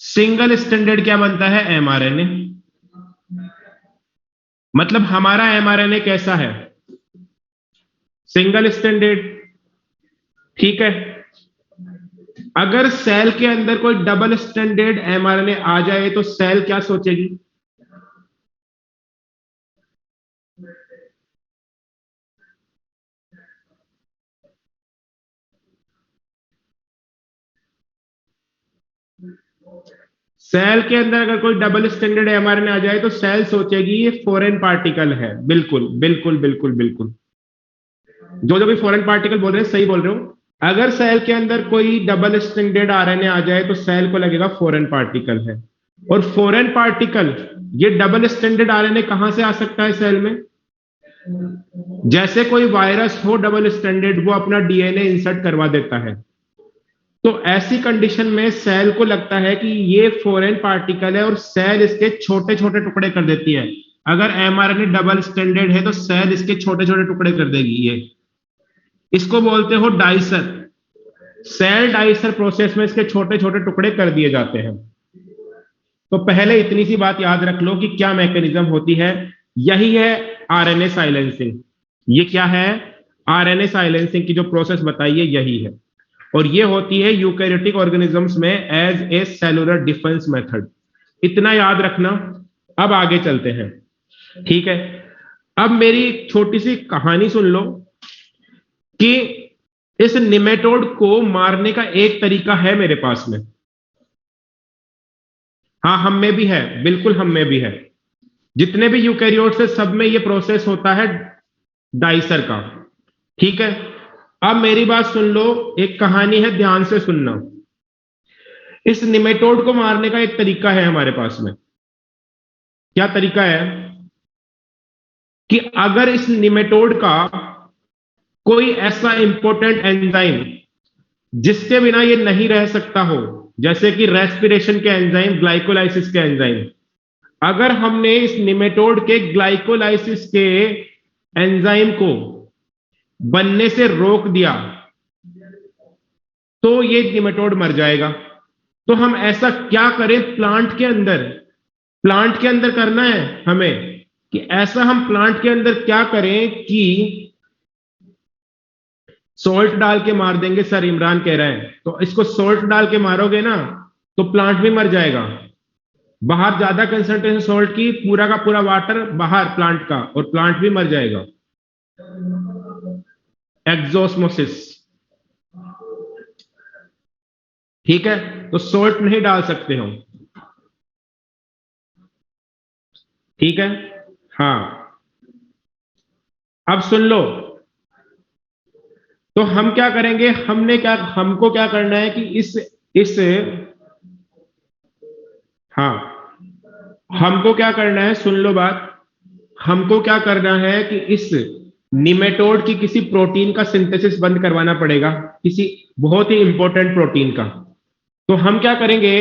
Single standard क्या बनता है? एमआरएनए। मतलब हमारा एमआरएनए कैसा है? Single standard. ठीक है। अगर सेल के अंदर कोई डबल स्टैंडर्ड एमआरएनए आ जाए तो सेल क्या सोचेगी? सेल के अंदर अगर कोई डबल स्टैंडर्ड एमआरएनए आ जाए तो सेल सोचेगी ये फॉरेन पार्टिकल है। बिल्कुल बिल्कुल बिल्कुल बिल्कुल। जो जो भी फॉरेन पार्टिकल बोल रहे हैं सही बोल रहे हो। अगर सेल के अंदर कोई डबल स्टैंडर्ड आरएनए आ जाए तो सेल को लगेगा फॉरेन पार्टिकल है। और फॉरेन पार्टिकल, ये डबल स्टैंडर्ड आरएनए कहां से आ सकता है सेल में? जैसे कोई वायरस हो डबल स्टैंडर्ड, वो अपना डीएनए इंसर्ट करवा देता है। तो ऐसी कंडीशन में सेल को लगता है कि ये फॉरेन पार्टिकल है और सेल इसके छोटे छोटे टुकड़े कर देती है। अगर एमआरएनए डबल स्टैंडर्ड है तो सेल इसके छोटे छोटे टुकड़े कर देगी। ये इसको बोलते हो डाइसर। सेल डाइसर प्रोसेस में इसके छोटे छोटे टुकड़े कर दिए जाते हैं। तो पहले इतनी सी बात याद रख लो कि क्या मैकेनिज्म होती है। यही है आरएनए साइलेंसिंग। ये क्या है? आरएनए साइलेंसिंग की जो प्रोसेस बताई है यही है। और ये होती है यूकैरियोटिक ऑर्गेनिजम्स में as a cellular defence method. इतना याद रखना। अब आगे चलते हैं। ठीक है। अब मेरी एक छोटी सी कहानी सुन लो कि इस निमेटोड को मारने का एक तरीका है मेरे पास में। हाँ, हम में भी है, बिल्कुल हम में भी है। जितने भी यूकैरियोट्स है सब में ये प्रोसेस होता है डाइसर का। ठीक है। अब मेरी बात सुन लो, एक कहानी है, ध्यान से सुनना। इस निमेटोड को मारने का एक तरीका है हमारे पास में। क्या तरीका है? कि अगर इस निमेटोड का कोई ऐसा इंपॉर्टेंट एंजाइम जिसके बिना ये नहीं रह सकता हो, जैसे कि रेस्पिरेशन के एंजाइम, ग्लाइकोलाइसिस के एंजाइम, अगर हमने इस निमेटोड के ग्लाइकोलाइसिस के एंजाइम को बनने से रोक दिया तो ये निमेटोड मर जाएगा। तो हम ऐसा क्या करें प्लांट के अंदर? प्लांट के अंदर करना है हमें कि ऐसा हम प्लांट के अंदर क्या करें कि सॉल्ट डाल के मार देंगे। सर इमरान कह रहा है तो इसको सॉल्ट डाल के मारोगे ना तो प्लांट भी मर जाएगा। बाहर ज्यादा कंसंट्रेशन सॉल्ट की, पूरा का पूरा वाटर बाहर प्लांट का, और प्लांट भी मर जाएगा। एक्सोस्मोसिस। ठीक है। तो सॉल्ट नहीं डाल सकते हम। ठीक है। हाँ। अब सुन लो। तो हम क्या करेंगे, हमको क्या करना है कि इस हाँ, हमको क्या करना है, सुन लो बात। हमको क्या करना है कि इस निमेटोड की किसी प्रोटीन का सिंथेसिस बंद करवाना पड़ेगा, किसी बहुत ही इंपॉर्टेंट प्रोटीन का। तो हम क्या करेंगे,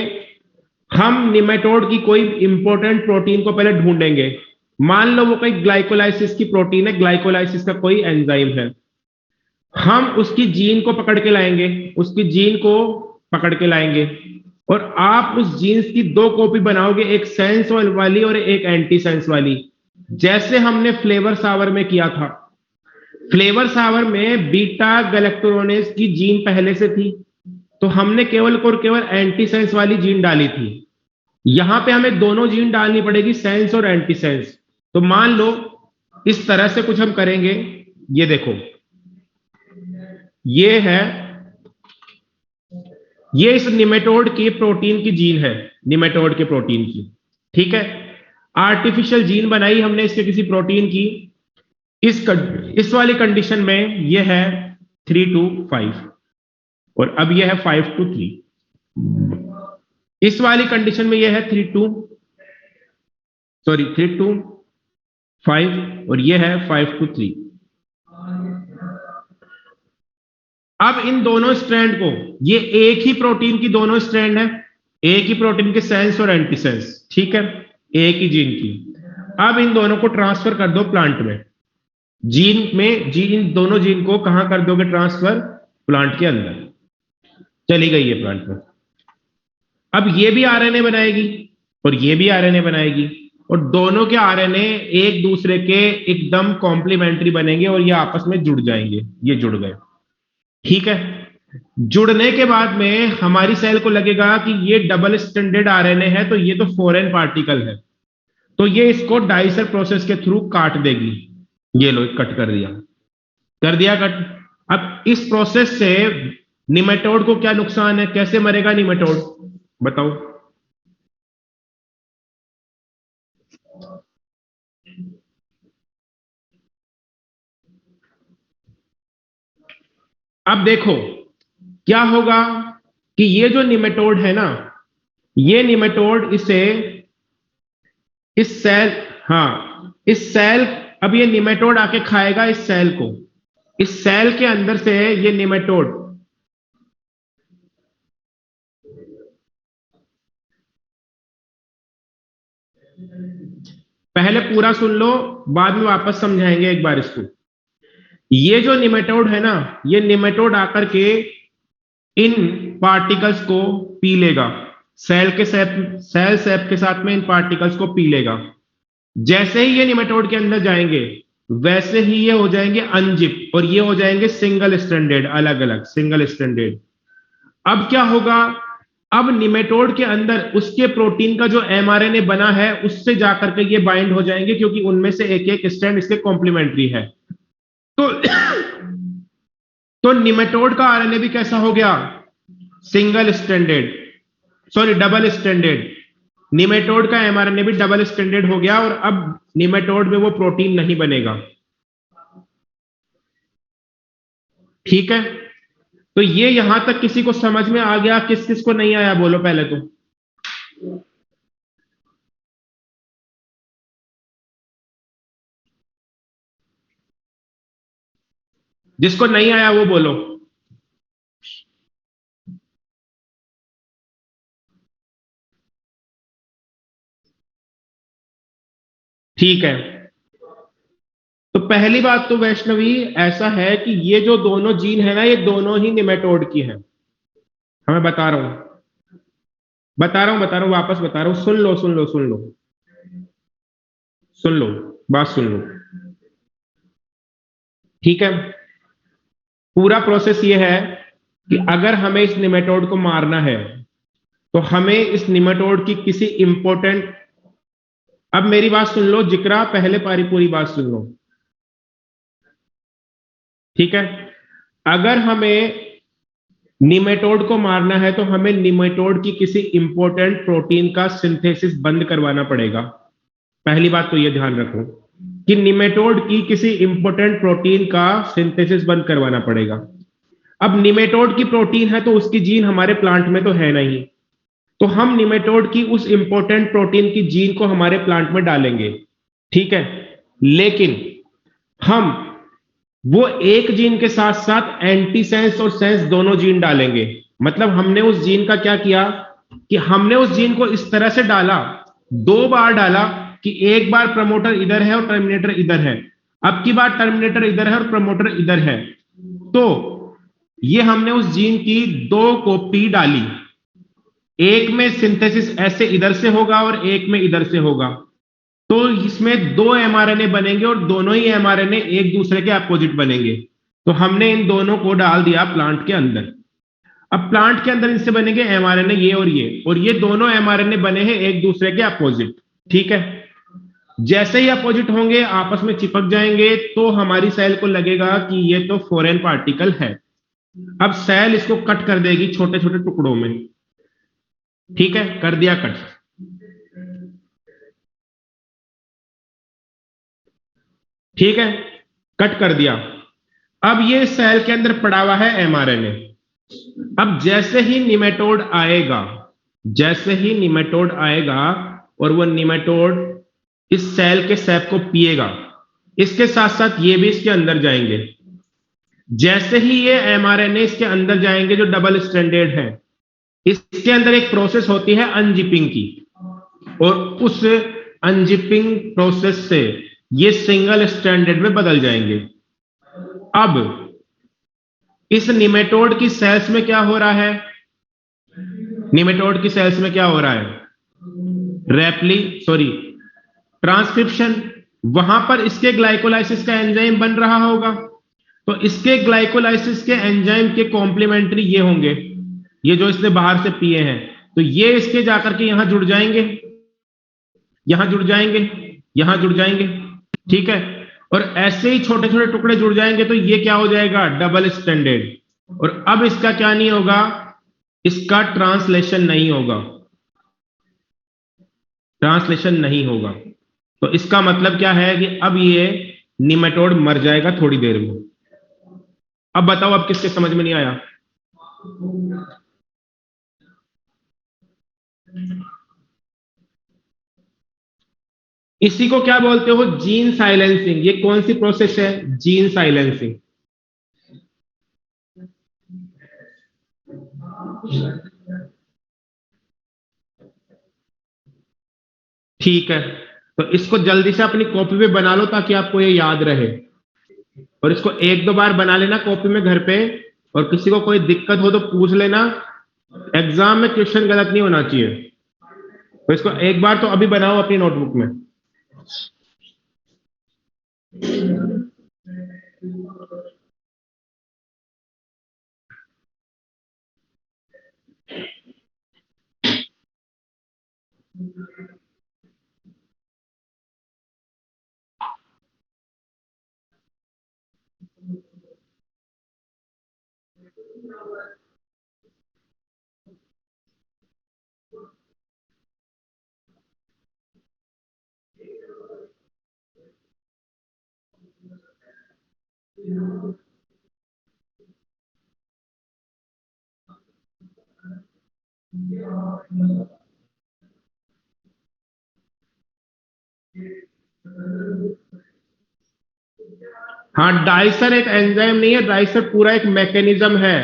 हम निमेटोड की कोई इंपॉर्टेंट प्रोटीन को पहले ढूंढेंगे। मान लो वो कोई ग्लाइकोलाइसिस की प्रोटीन है, ग्लाइकोलाइसिस का कोई एंजाइम है। हम उसकी जीन को पकड़ के लाएंगे, उसकी जीन को पकड़ के लाएंगे, और आप उस जीन्स की दो कॉपी बनाओगे, एक सेंस वाली और एक एंटी सेंस वाली, जैसे हमने फ्लेवर सावर में किया था। फ्लेवर सावर में बीटा गैलेक्टोरोनेज की जीन पहले से थी, तो हमने केवल और केवल एंटी सेंस वाली जीन डाली थी। यहां पे हमें दोनों जीन डालनी पड़ेगी, सेंस और एंटी सेंस। तो मान लो इस तरह से कुछ हम करेंगे। ये देखो, ये है, ये इस निमेटोड की प्रोटीन की जीन है, निमेटोड के प्रोटीन की। ठीक है। आर्टिफिशियल जीन बनाई हमने इसके किसी प्रोटीन की। इस वाली कंडीशन में ये है 3 to 5, और अब ये है 5 to 3। इस वाली कंडीशन में ये है 3 to 5, और ये है 5 to 3। अब इन दोनों स्ट्रैंड को, ये एक ही प्रोटीन की दोनों स्ट्रैंड है, एक ही प्रोटीन के सेंस और एंटीसेंस। ठीक है, एक ही जीन की। अब इन दोनों को ट्रांसफर कर दो प्लांट में। जीन दोनों जीन को कहां कर दोगे ट्रांसफर? प्लांट के अंदर। चली गई है प्लांट में। अब ये भी आरएनए बनाएगी और ये भी आरएनए बनाएगी, और दोनों के आरएनए एक दूसरे के एकदम कॉम्प्लीमेंट्री बनेंगे और ये आपस में जुड़ जाएंगे। ये जुड़ गए, ठीक है। जुड़ने के बाद में हमारी सेल को लगेगा कि ये डबल स्टैंडर्ड आरएनए है, तो ये तो फॉरेन पार्टिकल है, तो ये इसको डाइसर प्रोसेस के थ्रू काट देगी। ये लो, कट कर दिया कट। अब इस प्रोसेस से निमेटोड को क्या नुकसान है, कैसे मरेगा निमेटोड, बताओ। अब देखो क्या होगा कि ये जो निमेटोड है ना, ये निमेटोड इसे इस सेल, हाँ इस सेल, अब ये निमेटोड आके खाएगा इस सेल को, इस सेल के अंदर से ये निमेटोड, पहले पूरा सुन लो, बाद में वापस समझाएंगे एक बार इसको। ये जो निमेटोड है ना, ये निमेटोड आकर के इन पार्टिकल्स को पी लेगा, सेल सेप के साथ में इन पार्टिकल्स को पी लेगा। जैसे ही ये निमेटोड के अंदर जाएंगे वैसे ही ये हो जाएंगे अनजिप, और ये हो जाएंगे सिंगल स्टैंडर्ड, अलग अलग सिंगल स्टैंडर्ड। अब क्या होगा, अब निमेटोड के अंदर उसके प्रोटीन का जो एमआरएनए बना है उससे जाकर के ये बाइंड हो जाएंगे, क्योंकि उनमें से एक एक स्ट्रैंड इसके कॉम्प्लीमेंट्री है। तो तो निमेटोड का आरएनए भी कैसा हो गया, single standard, sorry double standard. Nematode का एमआरएनए भी डबल स्टैंडर्ड हो गया, और अब निमेटोड में वो प्रोटीन नहीं बनेगा, ठीक है। तो ये यहां तक किसी को समझ में आ गया, किस किस को नहीं आया बोलो पहले तो। जिसको नहीं आया वो बोलो। ठीक है, तो पहली बात तो वैष्णवी ऐसा है कि ये जो दोनों जीन है ना, ये दोनों ही निमेटोड की है। हमें बता रहा हूं वापस बता रहा हूं, सुन लो, बात सुन लो, ठीक है। पूरा प्रोसेस ये है कि अगर हमें इस निमेटोड को मारना है तो हमें इस निमेटोड की किसी इंपॉर्टेंट, अब मेरी बात सुन लो जिक्रा, पहले पारी पूरी बात सुन लो, ठीक है। अगर हमें निमेटोड को मारना है तो हमें निमेटोड की किसी इंपॉर्टेंट प्रोटीन का सिंथेसिस बंद करवाना पड़ेगा। पहली बात तो यह ध्यान रखो कि निमेटोड की किसी इंपॉर्टेंट प्रोटीन का सिंथेसिस बंद करवाना पड़ेगा। अब निमेटोड की प्रोटीन है तो उसकी जीन हमारे प्लांट में तो है नहीं, तो हम निमेटोड की उस इंपॉर्टेंट प्रोटीन की जीन को हमारे प्लांट में डालेंगे, ठीक है। लेकिन हम वो एक जीन के साथ साथ एंटी सेंस और सेंस दोनों जीन डालेंगे। मतलब हमने उस जीन का क्या किया कि हमने उस जीन को इस तरह से डाला, दो बार डाला, कि एक बार प्रमोटर इधर है और टर्मिनेटर इधर है, अब की बार टर्मिनेटर इधर है और प्रमोटर इधर है। तो ये हमने उस जीन की दो कॉपी डाली, एक में सिंथेसिस ऐसे इधर से होगा और एक में इधर से होगा, तो इसमें दो एमआरएनए बनेंगे और दोनों ही एमआरएनए एक दूसरे के अपोजिट बनेंगे। तो हमने इन दोनों को डाल दिया प्लांट के अंदर। अब प्लांट के अंदर इनसे बनेंगे एमआरएनए ये और ये दोनों एमआरएनए बने हैं एक दूसरे के अपोजिट, ठीक है। जैसे ही अपोजिट होंगे आपस में चिपक जाएंगे, तो हमारी सेल को लगेगा कि ये तो फॉरेन पार्टिकल है। अब सेल इसको कट कर देगी छोटे छोटे टुकड़ों में, ठीक है, कर दिया कट, ठीक है, कट कर दिया। अब ये सेल के अंदर पड़ा हुआ है एमआरएनए। अब जैसे ही निमेटोड आएगा और वो निमेटोड इस सेल के सैप को पिएगा, इसके साथ साथ ये भी इसके अंदर जाएंगे। जैसे ही ये एमआरएनए इसके अंदर जाएंगे जो डबल स्ट्रैंडेड है, इसके अंदर एक प्रोसेस होती है अनजिपिंग की, और उस अनजिपिंग प्रोसेस से ये सिंगल स्ट्रैंडेड में बदल जाएंगे। अब इस निमेटोड की सेल्स में क्या हो रहा है, निमेटोड की सेल्स में क्या हो रहा है? ट्रांसक्रिप्शन। वहां पर इसके ग्लाइकोलाइसिस का एंजाइम बन रहा होगा, तो इसके ग्लाइकोलाइसिस के एंजाइम के कॉम्प्लीमेंट्री ये होंगे, ये जो इसने बाहर से पिए हैं, तो ये इसके जाकर के यहां जुड़ जाएंगे, यहां जुड़ जाएंगे, यहां जुड़ जाएंगे, ठीक है। और ऐसे ही छोटे छोटे टुकड़े जुड़ जाएंगे, तो ये क्या हो जाएगा? Double standard. और अब इसका क्या नहीं होगा? इसका ट्रांसलेशन नहीं होगा, ट्रांसलेशन नहीं होगा। तो इसका मतलब क्या है कि अब ये निमेटोड मर जाएगा थोड़ी देर में। अब बताओ, अब किसके समझ में नहीं आया? इसी को क्या बोलते हो? Gene silencing. ये कौन सी प्रोसेस है? Gene silencing. ठीक है, तो इसको जल्दी से अपनी कॉपी पे बना लो ताकि आपको ये याद रहे, और इसको एक दो बार बना लेना कॉपी में घर पे, और किसी को कोई दिक्कत हो तो पूछ लेना। एग्जाम में क्वेश्चन गलत नहीं होना चाहिए, तो इसको एक बार तो अभी बनाओ अपनी नोटबुक में। हाँ, डाइसर एक एंजाइम नहीं है, डाइसर पूरा एक मैकेनिज्म है।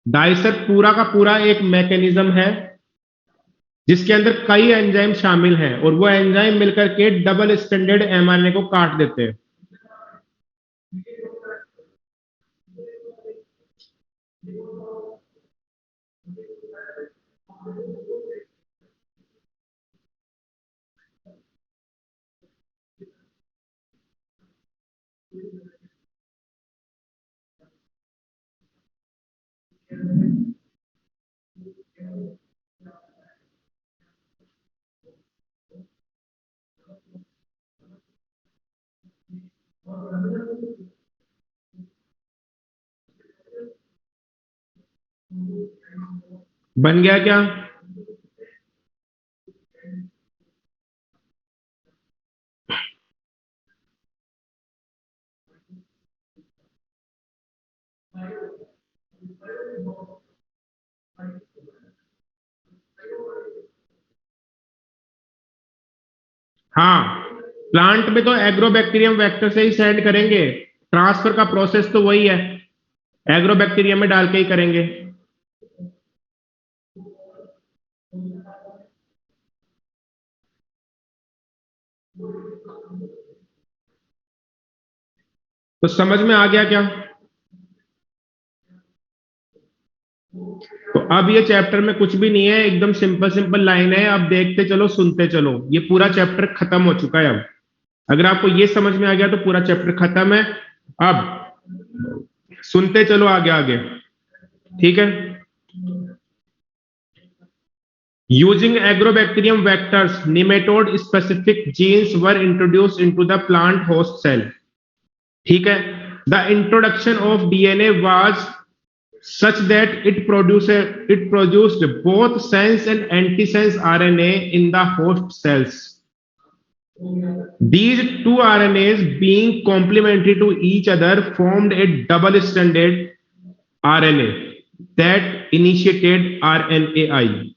डाइसर पूरा का पूरा एक मैकेनिज्म है जिसके अंदर कई एंजाइम शामिल हैं, और वो एंजाइम मिलकर के डबल स्टैंडर्ड एमआरएनए को काट देते हैं। बन गया क्या? हाँ, प्लांट में तो एग्रोबैक्टीरियम वेक्टर से ही सेंड करेंगे, ट्रांसफर का प्रोसेस तो वही है, एग्रोबैक्टीरियम में डाल के ही करेंगे। तो समझ में आ गया क्या? तो अब ये चैप्टर में कुछ भी नहीं है, एकदम सिंपल सिंपल लाइन है। अब देखते चलो, सुनते चलो, ये पूरा चैप्टर खत्म हो चुका है। अब अगर आपको ये समझ में आ गया तो पूरा चैप्टर खत्म है। अब सुनते चलो आगे आगे, ठीक है। Using agrobacterium vectors, nematode specific genes were introduce into the plant host cell, ठीक है। The introduction of DNA was such that it produced both sense and antisense RNA in the host cells. These two RNAs being complementary to each other formed a double-stranded RNA that initiated RNAi.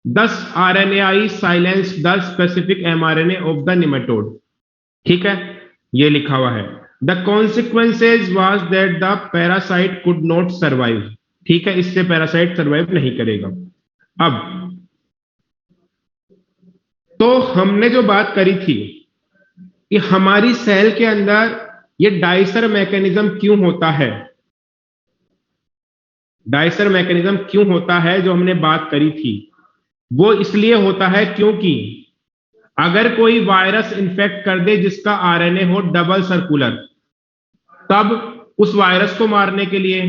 Thus, RNAi silenced the specific mRNA of the nematode. ठीक है, ये लिखा हुआ है। The consequences was that the parasite could not survive. ठीक है, इससे parasite survive नहीं करेगा। अब तो हमने जो बात करी थी कि हमारी सेल के अंदर ये डाइसर मैकेनिज्म क्यों होता है, डाइसर मैकेनिज्म क्यों होता है जो हमने बात करी थी, वो इसलिए होता है क्योंकि अगर कोई वायरस इन्फेक्ट कर दे जिसका आरएनए हो डबल सर्कुलर, तब उस वायरस को मारने के लिए।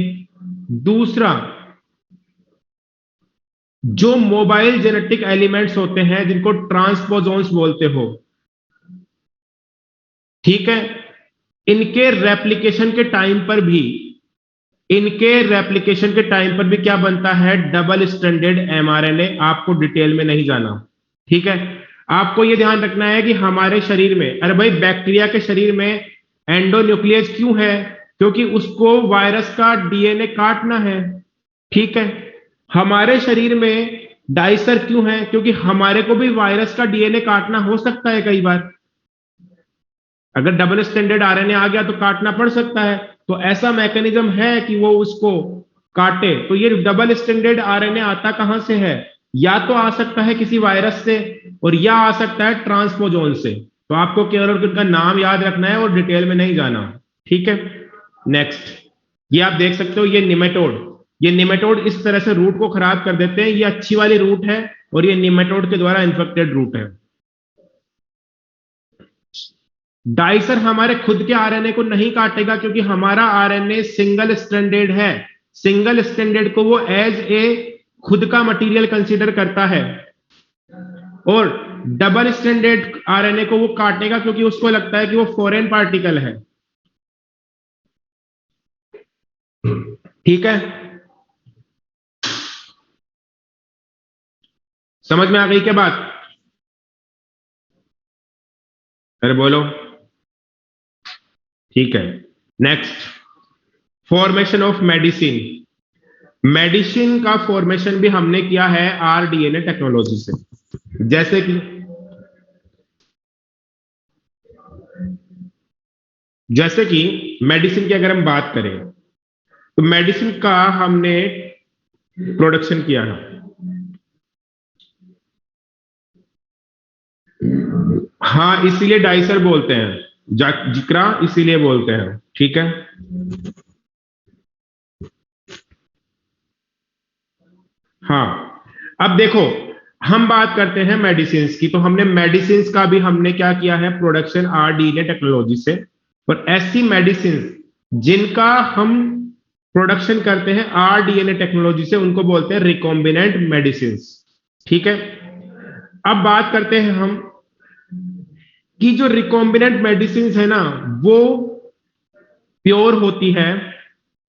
दूसरा, जो मोबाइल जेनेटिक एलिमेंट्स होते हैं जिनको ट्रांसपोजोन्स बोलते हो, ठीक है, इनके रेप्लिकेशन के टाइम पर भी क्या बनता है, डबल स्ट्रैंडेड एमआरएनए। आपको डिटेल में नहीं जाना, ठीक है। आपको यह ध्यान रखना है कि हमारे शरीर में, अरे भाई बैक्टीरिया के शरीर में एंडोन्यूक्लियस क्यों है, क्योंकि उसको वायरस का डीएनए काटना है, ठीक है। हमारे शरीर में डाइसर क्यों है, क्योंकि हमारे को भी वायरस का डीएनए काटना हो सकता है कई बार। अगर डबल स्टैंडर्ड आरएनए आ गया तो काटना पड़ सकता है, तो ऐसा मैकेनिज्म है कि वो उसको काटे। तो ये डबल स्टैंडर्ड आरएनए आता कहां से है, या तो आ सकता है किसी वायरस से और या आ सकता है ट्रांसपोजोन से। तो आपको केवल उनका नाम याद रखना है और डिटेल में नहीं जाना, ठीक है। नेक्स्ट, ये आप देख सकते हो, ये निमेटोड इस तरह से रूट को खराब कर देते हैं। ये अच्छी वाली रूट है और ये निमेटोड के द्वारा इन्फेक्टेड रूट है। डाइसर हमारे खुद के आरएनए को नहीं काटेगा, क्योंकि हमारा आरएनए सिंगल स्ट्रैंडेड है। सिंगल स्ट्रैंडेड को वो एज ए खुद का मटेरियल कंसीडर करता है, और डबल स्ट्रैंडेड आरएनए को वो काटेगा क्योंकि उसको लगता है कि वो फॉरेन पार्टिकल है, ठीक है। समझ में आ गई क्या बात? अरे बोलो, ठीक है। Next, formation of medicine. Medicine का फॉर्मेशन भी हमने किया है आरडीएनए टेक्नोलॉजी से। जैसे कि मेडिसिन की अगर हम बात करें, तो मेडिसिन का हमने प्रोडक्शन किया है। हाँ, इसीलिए डाइसर बोलते हैं, जिक्रा इसीलिए बोलते हैं, ठीक है। हाँ, अब देखो, हम बात करते हैं मेडिसिन की, तो हमने मेडिसिन का भी हमने क्या किया है, प्रोडक्शन आरडीएनए टेक्नोलॉजी से। और ऐसी मेडिसिन जिनका हम प्रोडक्शन करते हैं आरडीएनए टेक्नोलॉजी से, उनको बोलते हैं रिकॉम्बिनेंट मेडिसिन, ठीक है। अब बात करते हैं हम कि जो रिकॉम्बिनेंट मेडिसिन है ना, वो प्योर होती है,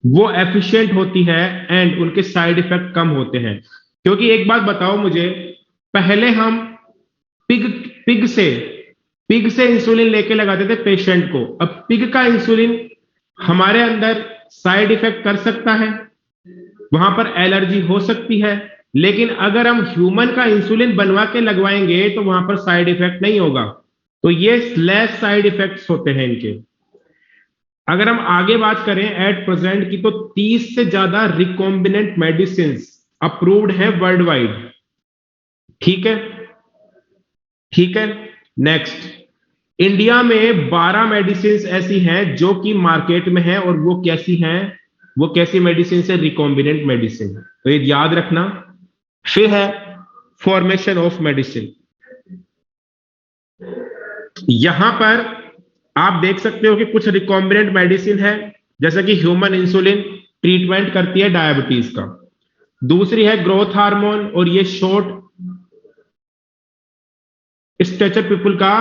वो एफिशिएंट होती है, एंड उनके साइड इफेक्ट कम होते हैं। क्योंकि एक बात बताओ मुझे, पहले हम पिग पिग से पिग से इंसुलिन लेके लगाते थे पेशेंट को। अब पिग का इंसुलिन हमारे अंदर साइड इफेक्ट कर सकता है, वहां पर एलर्जी हो सकती है, लेकिन अगर हम ह्यूमन का इंसुलिन बनवा के लगवाएंगे तो वहां पर साइड इफेक्ट नहीं होगा। तो ये लेस साइड इफेक्ट्स होते हैं इनके। अगर हम आगे बात करें एट प्रेजेंट की, तो 30 से ज्यादा रिकॉम्बिनेंट मेडिसिन अप्रूव्ड है वर्ल्ड वाइड, ठीक है, ठीक है। नेक्स्ट, इंडिया में 12 मेडिसिन ऐसी हैं जो कि मार्केट में है, और वो कैसी हैं, वो कैसी मेडिसिन है, रिकॉम्बिनेंट मेडिसिन। तो ये याद रखना। फिर है फॉर्मेशन ऑफ मेडिसिन। यहां पर आप देख सकते हो कि कुछ रिकॉम्बिनेंट मेडिसिन है, जैसे कि ह्यूमन इंसुलिन ट्रीटमेंट करती है डायबिटीज का। दूसरी है ग्रोथ हार्मोन, और ये शॉर्ट स्टेचर पीपल का,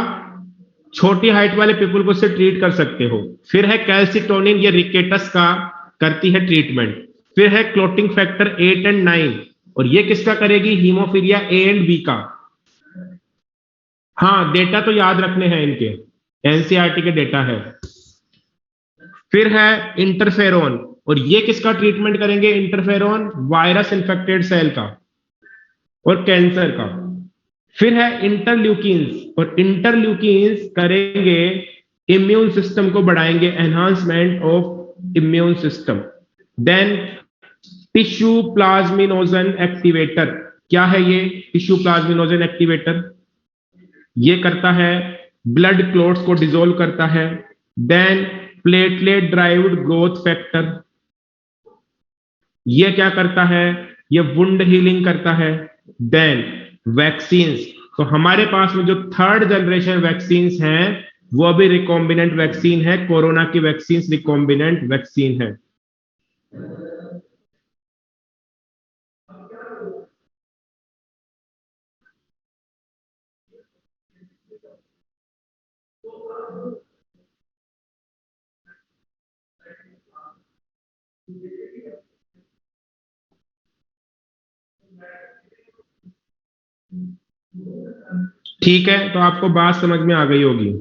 छोटी हाइट वाले पीपल को से ट्रीट कर सकते हो। फिर है कैल्सिटोनिन, ये रिकेटस का करती है ट्रीटमेंट। फिर है क्लोटिंग फैक्टर 8 और 9, और ये किसका करेगी, हीमोफीलिया ए एंड बी का। हाँ, डेटा तो याद रखने हैं इनके, एनसीईआरटी के डेटा है। फिर है इंटरफेरोन, और ये किसका ट्रीटमेंट करेंगे, इंटरफेरोन वायरस इन्फेक्टेड सेल का और कैंसर का। फिर है इंटरल्यूकिन्स, और इंटरल्यूकिन्स करेंगे इम्यून सिस्टम को बढ़ाएंगे, enhancement of immune system. Then tissue plasminogen activator, क्या है ये टिश्यू प्लाज्मिनोजन एक्टिवेटर, ये करता है ब्लड क्लोट्स को डिसॉल्व करता है। Then platelet derived growth factor, ये क्या करता है? ये वुंड हीलिंग करता है। देन वैक्सीन्स, तो हमारे पास में जो थर्ड जनरेशन वैक्सीन्स हैं वो अभी रिकॉम्बिनेंट वैक्सीन है। कोरोना की वैक्सीन रिकॉम्बिनेंट वैक्सीन है। ठीक है, तो आपको बात समझ में आ गई होगी।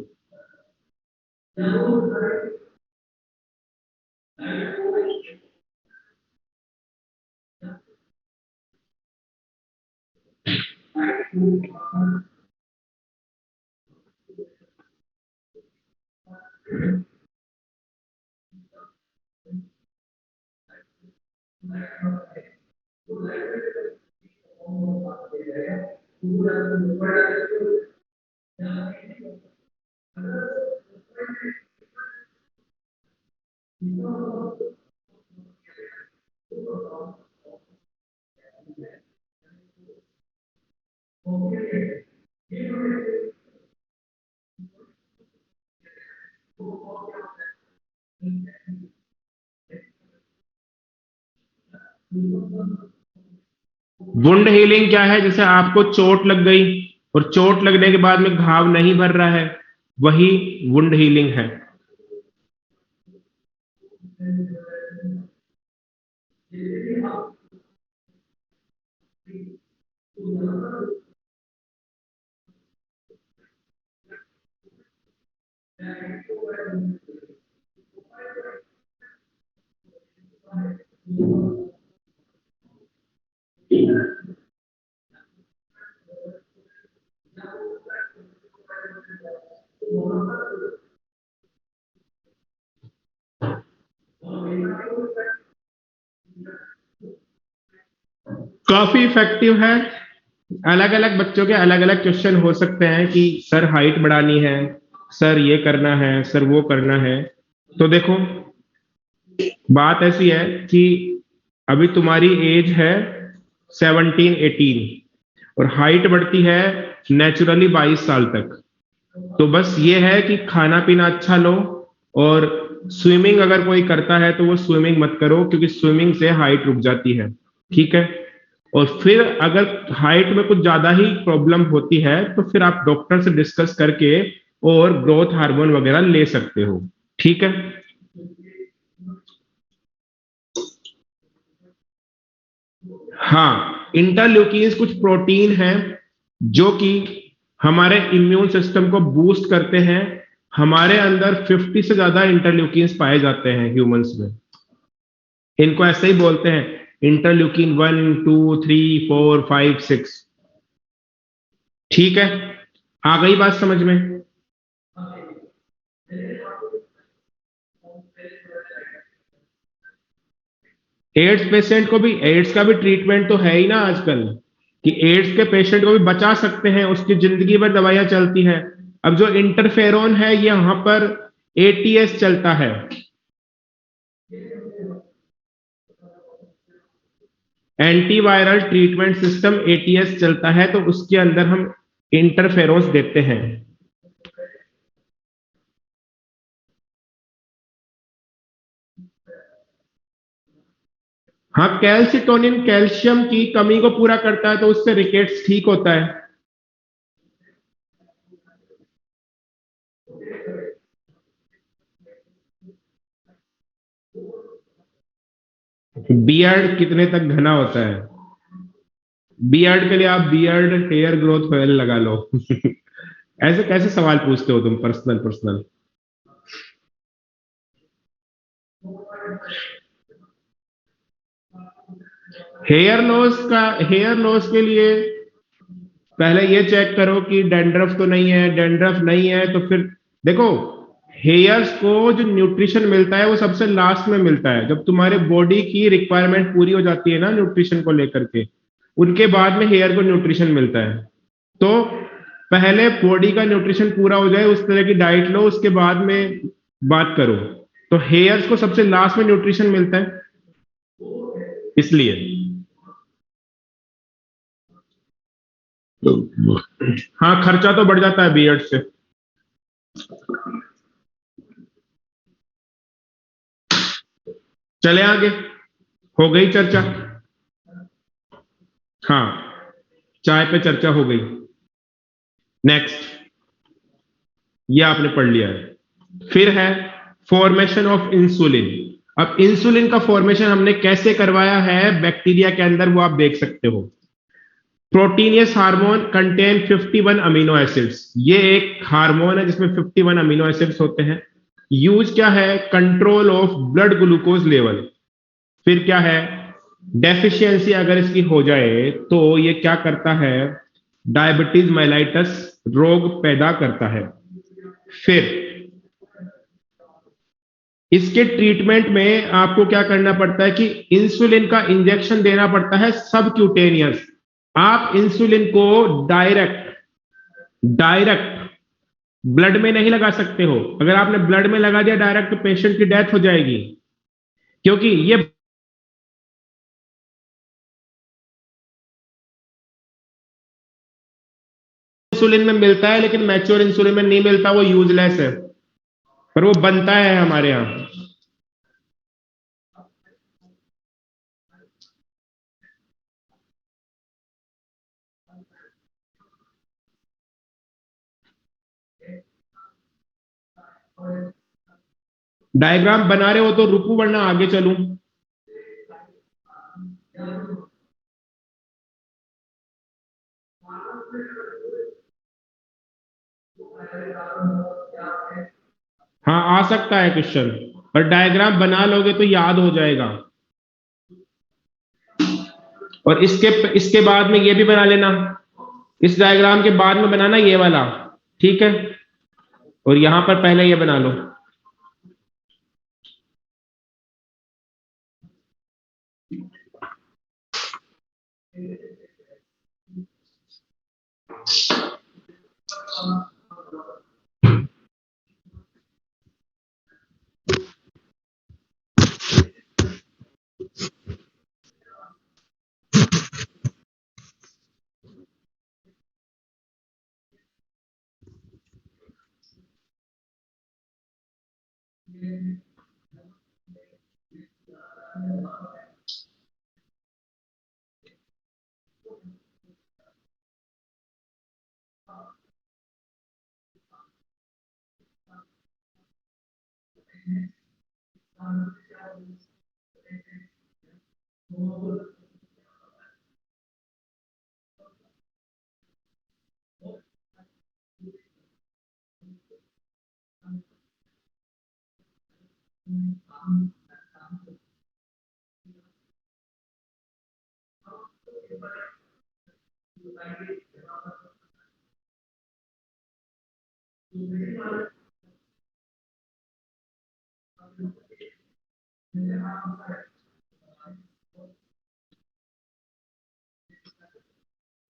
वुंड हीलिंग क्या है? जैसे आपको चोट लग गई और चोट लगने के बाद में घाव नहीं भर रहा है, वही वुंड हीलिंग है। काफी इफेक्टिव है। अलग अलग बच्चों के अलग अलग क्वेश्चन हो सकते हैं कि सर हाइट बढ़ानी है, सर ये करना है, सर वो करना है। तो देखो, बात ऐसी है कि अभी तुम्हारी एज है 17-18 और हाइट बढ़ती है नेचुरली 22 साल तक। तो बस ये है कि खाना पीना अच्छा लो, और स्विमिंग अगर कोई करता है तो वो स्विमिंग मत करो, क्योंकि स्विमिंग से हाइट रुक जाती है। ठीक है? और फिर अगर हाइट में कुछ ज्यादा ही प्रॉब्लम होती है तो फिर आप डॉक्टर से डिस्कस करके और ग्रोथ हार्मोन वगैरह ले सकते हो। ठीक है? हाँ, इंटरल्यूकिन्स कुछ प्रोटीन हैं जो कि हमारे इम्यून सिस्टम को बूस्ट करते हैं। हमारे अंदर 50 से ज्यादा इंटरल्यूकिन्स पाए जाते हैं ह्यूमंस में। इनको ऐसे ही बोलते हैं इंटरल्यूकिन 1, 2, 3, 4, 5, 6। ठीक है? आ गई बात समझ में? एड्स पेशेंट को भी, एड्स का भी ट्रीटमेंट तो है ही ना आजकल, कि एड्स के पेशेंट को भी बचा सकते हैं, उसकी जिंदगी भर दवाइयां चलती है। अब जो इंटरफेरोन है ये यहाँ पर एटीएस चलता है। एंटीवायरल ट्रीटमेंट सिस्टम एटीएस चलता है, तो उसके अंदर हम इंटरफेरोन्स देते हैं। हाँ, कैल्सिटोनिन कैल्शियम की कमी को पूरा करता है, तो उससे रिकेट्स ठीक होता है। बियर्ड कितने तक घना होता है? बियर्ड के लिए आप बियर्ड हेयर ग्रोथ ऑयल लगा लो। ऐसे कैसे सवाल पूछते हो तुम, पर्सनल पर्सनल। हेयर लॉस के लिए पहले ये चेक करो कि डैंड्रफ तो नहीं है। डैंड्रफ नहीं है तो फिर देखो, हेयर्स को जो न्यूट्रिशन मिलता है वो सबसे लास्ट में मिलता है, जब तुम्हारे बॉडी की रिक्वायरमेंट पूरी हो जाती है ना न्यूट्रिशन को लेकर के, उनके बाद में हेयर को न्यूट्रिशन मिलता है। तो पहले बॉडी का न्यूट्रिशन पूरा हो जाए, उस तरह की डाइट लो, उसके बाद में बात करो। तो हेयर्स को सबसे लास्ट में न्यूट्रिशन मिलता है। इसलिए हाँ, खर्चा तो बढ़ जाता है बीएड से। चले आगे, हो गई चर्चा। हाँ, चाय पे चर्चा हो गई। नेक्स्ट, ये आपने पढ़ लिया है। फिर है फॉर्मेशन ऑफ इंसुलिन। अब इंसुलिन का फॉर्मेशन हमने कैसे करवाया है बैक्टीरिया के अंदर, वो आप देख सकते हो। Proteinaceous hormone contain 51 amino acids. ये एक हार्मोन है जिसमें 51 अमीनो एसिड्स होते हैं। यूज क्या है? Control of blood glucose level. फिर क्या है? डेफिशिएंसी अगर इसकी हो जाए तो ये क्या करता है? डायबिटीज मेलाइटस रोग पैदा करता है। फिर इसके ट्रीटमेंट में आपको क्या करना पड़ता है कि इंसुलिन का इंजेक्शन देना पड़ता है सबक्यूटेनियस। आप इंसुलिन को डायरेक्ट डायरेक्ट ब्लड में नहीं लगा सकते हो। अगर आपने ब्लड में लगा दिया डायरेक्ट तो पेशेंट की डेथ हो जाएगी, क्योंकि ये इंसुलिन में मिलता है लेकिन मैच्योर इंसुलिन में नहीं मिलता, वो यूजलेस है। पर वो बनता है हमारे यहाँ। डायग्राम बना रहे हो तो रुकू वरना आगे चलूं। हाँ, आ सकता है क्वेश्चन, पर डायग्राम बना लोगे तो याद हो जाएगा। और इसके इसके बाद में ये भी बना लेना। इस डायग्राम के बाद में बनाना ये वाला, ठीक है। और यहां पर पहले ये बना लो।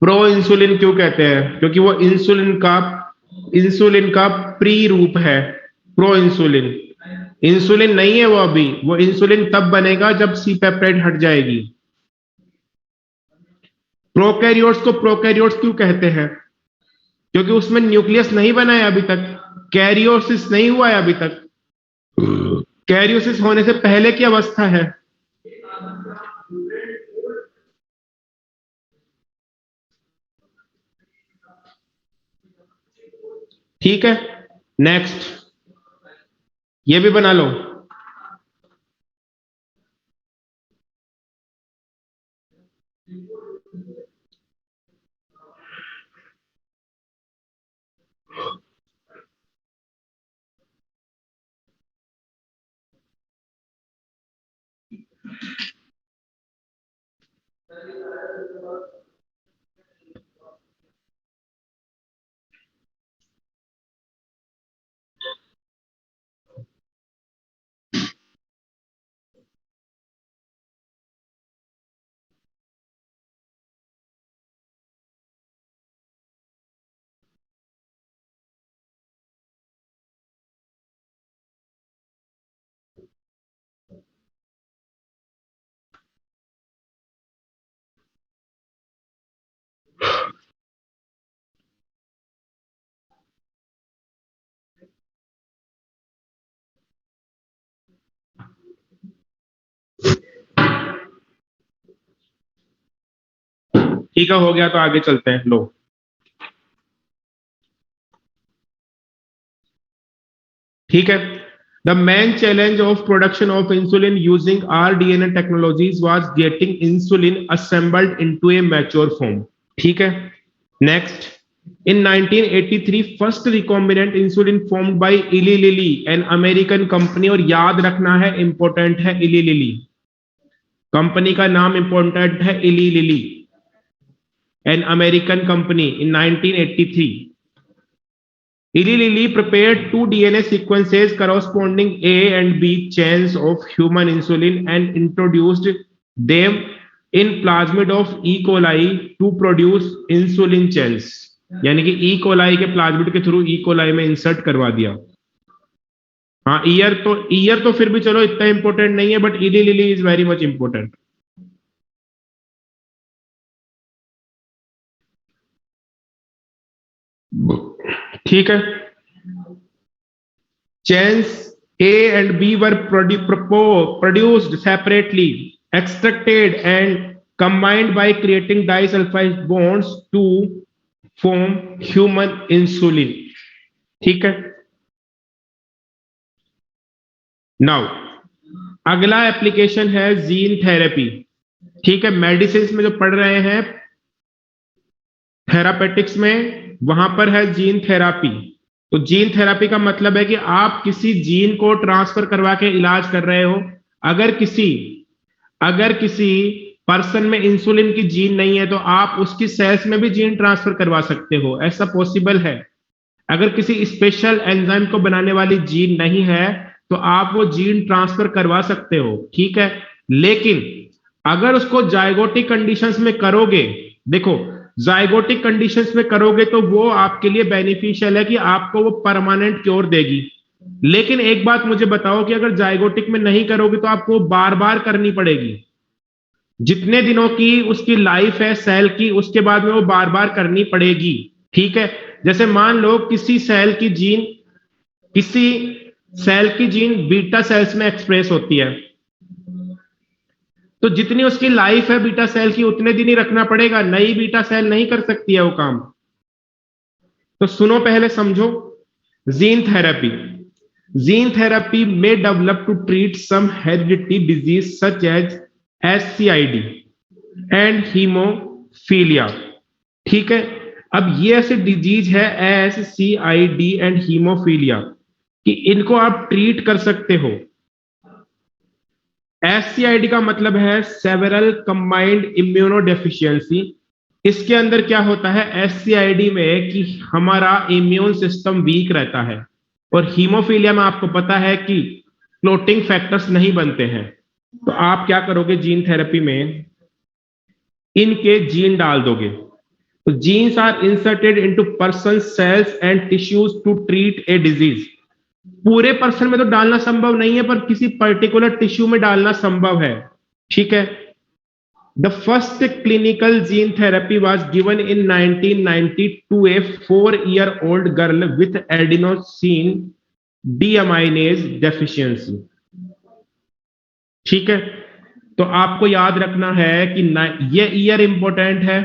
प्रो इंसुलिन क्यों कहते हैं? क्योंकि वो इंसुलिन का प्री रूप है। प्रो इंसुलिन, इंसुलिन नहीं है वो अभी। वो इंसुलिन तब बनेगा जब सी पेप्टाइड हट जाएगी। प्रोकैरियोट्स को प्रोकैरियोट्स क्यों कहते हैं? क्योंकि उसमें न्यूक्लियस नहीं बना है अभी तक। कैरियोसिस नहीं हुआ है अभी तक। कैरियोसिस होने से पहले की अवस्था है। ठीक है, नेक्स्ट, ये भी बना लो। ठीक है, हो गया तो आगे चलते हैं। लो, ठीक है। The main challenge of production of insulin using rDNA technologies was getting insulin assembled into A mature form. ठीक है, next. In 1983, first recombinant insulin formed by Eli Lilly, an American company। और याद रखना है, इंपॉर्टेंट है, Eli Lilly company का नाम important है, Eli Lilly, an American company in 1983। Eli Lilly prepared two DNA sequences corresponding A and B chains of human insulin and introduced them in plasmid of E. coli to produce insulin cells। यानी कि E coli के plasmid के through E coli में insert करवा दिया। हाँ, year तो फिर भी चलो इतना इंपॉर्टेंट नहीं है, बट इली lily is very much important. ठीक है, chains A and B were produced separately, extracted and combined by creating disulfide bonds to form human insulin। ठीक है, नाउ अगला एप्लीकेशन है जीन थेरेपी। ठीक है, मेडिसिन में जो पढ़ रहे हैं, थेरापेटिक्स में, वहां पर है जीन थेरापी। तो जीन थेरापी का मतलब है कि आप किसी जीन को ट्रांसफर करवा के इलाज कर रहे हो। अगर किसी पर्सन में इंसुलिन की जीन नहीं है तो आप उसकी सेल्स में भी जीन ट्रांसफर करवा सकते हो, ऐसा पॉसिबल है। अगर किसी स्पेशल एंजाइम को बनाने वाली जीन नहीं है तो आप वो जीन ट्रांसफर करवा सकते हो। ठीक है, लेकिन अगर उसको जाइगोटिक कंडीशंस में करोगे, देखो जाइगोटिक कंडीशंस में करोगे तो वो आपके लिए बेनिफिशियल है कि आपको वो परमानेंट क्योर देगी। लेकिन एक बात मुझे बताओ कि अगर जाइगोटिक में नहीं करोगे तो आपको बार बार करनी पड़ेगी। जितने दिनों की उसकी लाइफ है सेल की, उसके बाद में वो बार बार करनी पड़ेगी। ठीक है, जैसे मान लो किसी सेल की जीन बीटा सेल्स में एक्सप्रेस होती है, तो जितनी उसकी लाइफ है बीटा सेल की उतने दिन ही रखना पड़ेगा, नई बीटा सेल नहीं कर सकती है वो काम। तो सुनो, पहले समझो। जीन थेरेपी में develop to treat some heredity disease such as SCID and haemophilia. ठीक है, अब ये ऐसे डिजीज है SCID एंड हीमोफीलिया कि इनको आप ट्रीट कर सकते हो। SCID का मतलब है सेवरल कंबाइंड इम्यूनोडेफिशिएंसी। इसके अंदर क्या होता है SCID में कि हमारा इम्यून सिस्टम वीक रहता है, और हीमोफीलिया में आपको पता है कि क्लोटिंग फैक्टर्स नहीं बनते हैं। तो आप क्या करोगे, जीन थेरेपी में इनके जीन डाल दोगे। तो genes are inserted into person cells and tissues to treat a disease. पूरे पर्सन में तो डालना संभव नहीं है, पर किसी पर्टिकुलर टिश्यू में डालना संभव है। ठीक है, the first clinical gene therapy was given in 1990 to a 4-year-old girl with adenosine deaminase deficiency. ठीक है, तो आपको याद रखना है कि ये ईयर इंपॉर्टेंट है,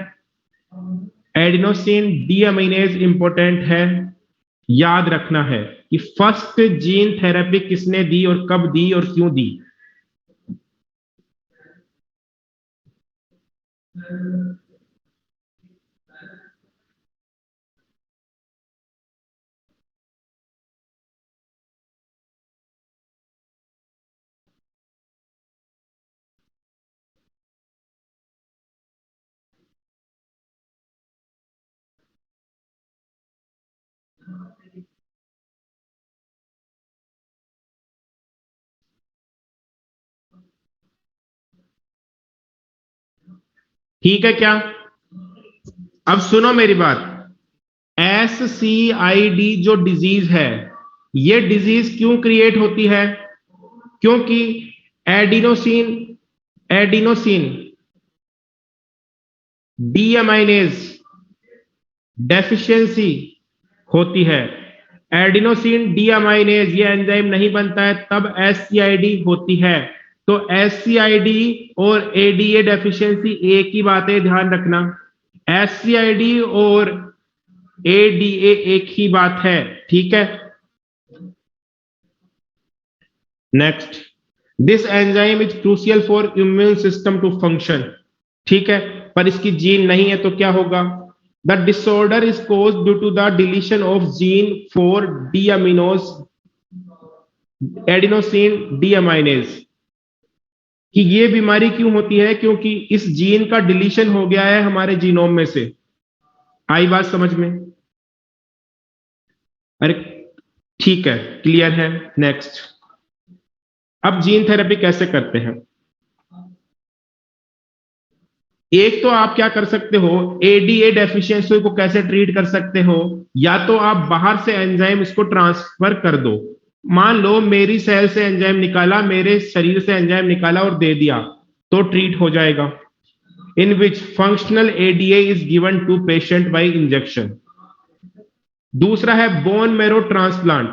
एडिनोसिन डीअमाइनेज इंपॉर्टेंट है। याद रखना है कि फर्स्ट जीन थेरेपी किसने दी और कब दी और क्यों दी। ठीक है क्या? अब सुनो मेरी बात। SCID जो डिजीज है, ये डिजीज क्यों क्रिएट होती है? क्योंकि एडिनोसिन डीअमाइनेज डेफिशिएंसी होती है। एडिनोसिन डीअमाइनेज ये एंजाइम नहीं बनता है, तब SCID होती है। तो SCID और ADA डेफिशिएंसी एक ही बात है, ध्यान रखना। SCID और ADA एक ही बात है, ठीक है। Next, this enzyme is crucial for immune system to function, ठीक है, पर इसकी जीन नहीं है तो क्या होगा? The disorder is cause due to the deletion of gene for deaminase adenosine deaminase. कि ये बीमारी क्यों होती है? क्योंकि इस जीन का डिलीशन हो गया है हमारे जीनोम में से। आई बात समझ में? अरे ठीक है, क्लियर है। नेक्स्ट, अब जीन थेरेपी कैसे करते हैं? एक तो आप क्या कर सकते हो, एडीए डेफिशिएंसी को कैसे ट्रीट कर सकते हो, या तो आप बाहर से एंजाइम इसको ट्रांसफर कर दो। मान लो मेरी सेल से एंजाइम निकाला, मेरे शरीर से एंजाइम निकाला और दे दिया, तो ट्रीट हो जाएगा। In which functional ADA is given to patient by injection. दूसरा है बोन मैरो ट्रांसप्लांट।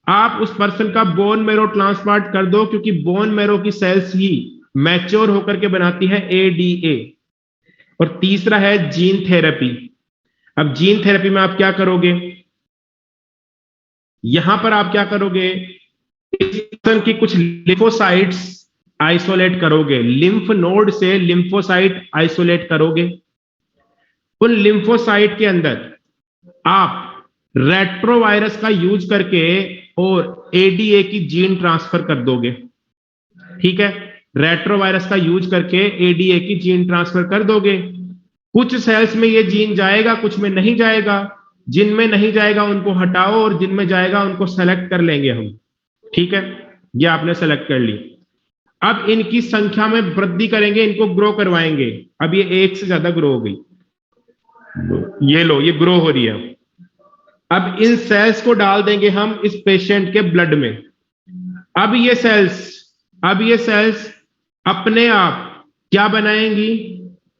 आप उस पर्सन का बोन मैरो ट्रांसप्लांट कर दो, क्योंकि बोन मैरो की सेल्स ही मैच्योर होकर के बनाती है एडीए। और तीसरा है जीन थेरेपी। अब जीन थेरेपी में आप क्या करोगे? यहां पर आप क्या करोगे, इस पर्सन की कुछ लिम्फोसाइट्स आइसोलेट करोगे, लिम्फ नोड से लिम्फोसाइट आइसोलेट करोगे। उन लिम्फोसाइट के अंदर आप रेट्रोवायरस का यूज करके और एडीए की जीन ट्रांसफर कर दोगे, ठीक है। रेट्रोवायरस का यूज करके एडीए की जीन ट्रांसफर कर दोगे। कुछ सेल्स में ये जीन जाएगा, कुछ में नहीं जाएगा। जिनमें नहीं जाएगा उनको हटाओ और जिनमें जाएगा उनको सेलेक्ट कर लेंगे हम, ठीक है। ये आपने सेलेक्ट कर ली। अब इनकी संख्या में वृद्धि करेंगे, इनको ग्रो करवाएंगे। अब ये एक से ज्यादा ग्रो हो गई, ये लो, ये ग्रो हो रही है। अब इन सेल्स को डाल देंगे हम इस पेशेंट के ब्लड में। अब ये सेल्स अपने आप क्या बनाएंगी?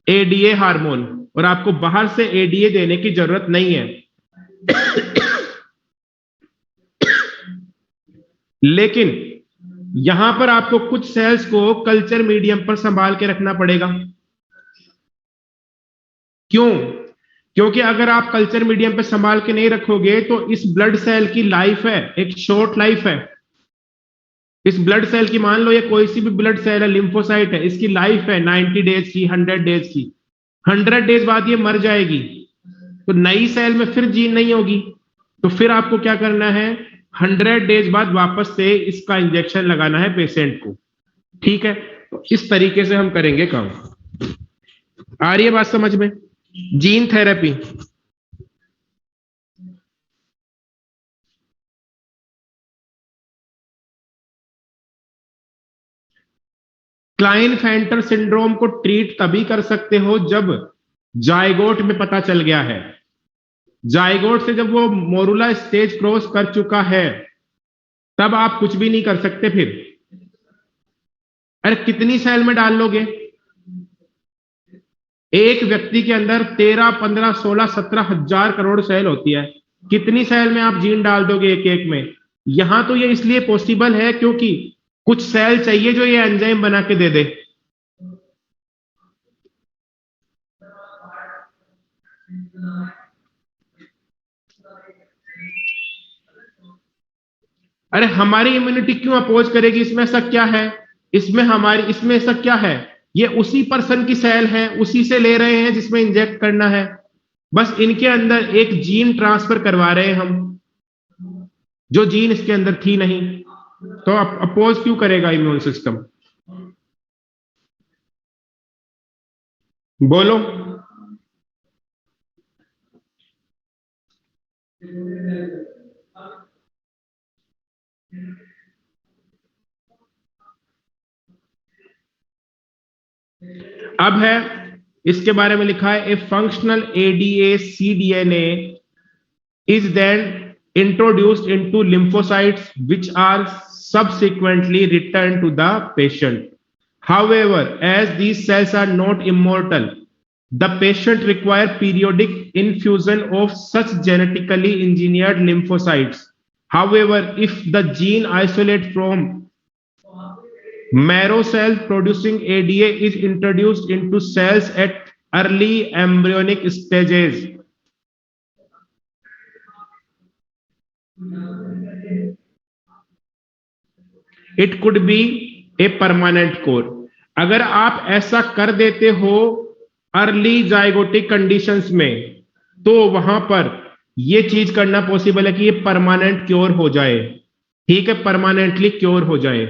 ADA hormone. और आपको बाहर से एडीए देने की जरूरत नहीं है। लेकिन यहां पर आपको कुछ सेल्स को कल्चर मीडियम पर संभाल के रखना पड़ेगा। क्यों? क्योंकि अगर आप कल्चर मीडियम पे संभाल के नहीं रखोगे तो इस ब्लड सेल की लाइफ है, एक शॉर्ट लाइफ है। इस ब्लड सेल की, मान लो ये कोई सी भी ब्लड सेल है, लिम्फोसाइट है, इसकी लाइफ है 90 डेज की, 100 डेज की। 100 डेज बाद ये मर जाएगी, तो नई सेल में फिर जीन नहीं होगी। तो फिर आपको क्या करना है, 100 डेज बाद वापस से इसका इंजेक्शन लगाना है पेशेंट को, ठीक है। तो इस तरीके से हम करेंगे काम। आ रही है बात समझ में? जीन थेरेपी, क्लाइनफेल्टर सिंड्रोम को ट्रीट तभी कर सकते हो जब जायगोट में पता चल गया है। जायगोट से जब वो मोरुला स्टेज क्रॉस कर चुका है, तब आप कुछ भी नहीं कर सकते फिर। अरे कितनी सेल में डाल लोगे? एक व्यक्ति के अंदर 13, 15, 16, 17 हजार करोड़ सेल होती है। कितनी सेल में आप जीन डाल दोगे एक एक में? यहां तो ये इसलिए पॉसिबल है क्योंकि कुछ सेल चाहिए जो ये एंजाइम बना के दे दे। अरे हमारी इम्यूनिटी क्यों अपोज करेगी? इसमें ऐसा क्या है? इसमें ऐसा क्या है? ये उसी पर्सन की सेल है, उसी से ले रहे हैं जिसमें इंजेक्ट करना है। बस इनके अंदर एक जीन ट्रांसफर करवा रहे हैं हम, जो जीन इसके अंदर थी नहीं। तो अपोज क्यों करेगा इम्यून सिस्टम? बोलो। अब है, इसके बारे में लिखा है, a functional ADA cDNA is then introduced into lymphocytes which are subsequently returned to the patient. However, as these cells are not immortal, the patient require periodic infusion of such genetically engineered lymphocytes. However, if the gene isolate from marrow cell producing ADA is introduced into cells at early embryonic stages. It could be a permanent core. अगर आप ऐसा कर देते हो early zygotic conditions में, तो वहां पर ये चीज करना पॉसिबल है कि ये परमानेंट क्योर हो जाए। ठीक है, परमानेंटली क्योर हो जाए।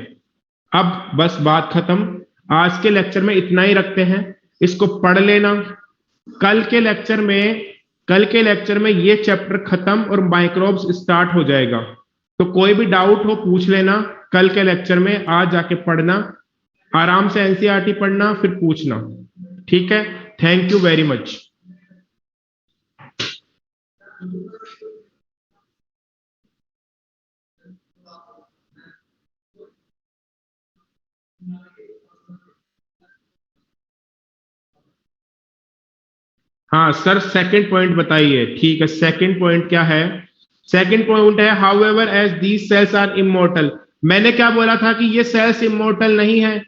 अब बस बात खत्म। आज के लेक्चर में इतना ही रखते हैं, इसको पढ़ लेना। कल के लेक्चर में कल के लेक्चर में ये चैप्टर खत्म और माइक्रोब्स स्टार्ट हो जाएगा। तो कोई भी डाउट हो पूछ लेना कल के लेक्चर में, आज जाके पढ़ना, आराम से एनसीईआरटी पढ़ना, फिर पूछना। ठीक है, थैंक यू वेरी मच। हाँ सर, सेकंड पॉइंट बताइए। ठीक है, सेकंड पॉइंट क्या है? सेकंड पॉइंट है however as these cells are immortal. मैंने क्या बोला था कि ये सेल्स इमोर्टल नहीं है।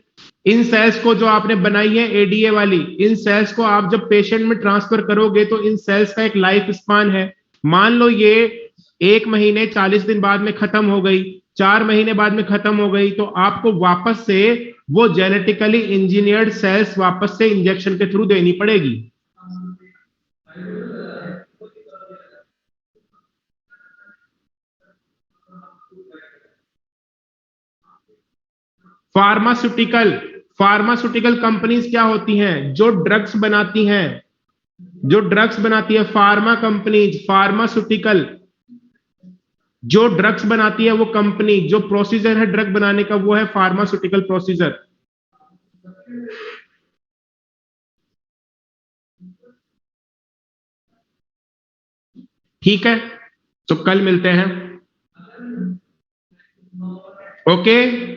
इन सेल्स को जो आपने बनाई है एडीए वाली, इन सेल्स को आप जब पेशेंट में ट्रांसफर करोगे तो इन सेल्स का एक लाइफ स्पान है। मान लो ये 1 महीने 40 दिन बाद में खत्म हो गई, 4 महीने बाद में खत्म हो गई, तो आपको वापस से वो जेनेटिकली इंजीनियर्ड सेल्स वापस से इंजेक्शन के थ्रू देनी पड़ेगी। फार्मास्यूटिकल फार्मास्यूटिकल कंपनीज क्या होती हैं? जो ड्रग्स बनाती हैं, जो ड्रग्स बनाती है फार्मा कंपनीज, फार्मास्यूटिकल। जो ड्रग्स बनाती है वो कंपनी, जो प्रोसीजर है ड्रग बनाने का वो है फार्मास्यूटिकल प्रोसीजर। ठीक है, तो कल मिलते हैं। ओके।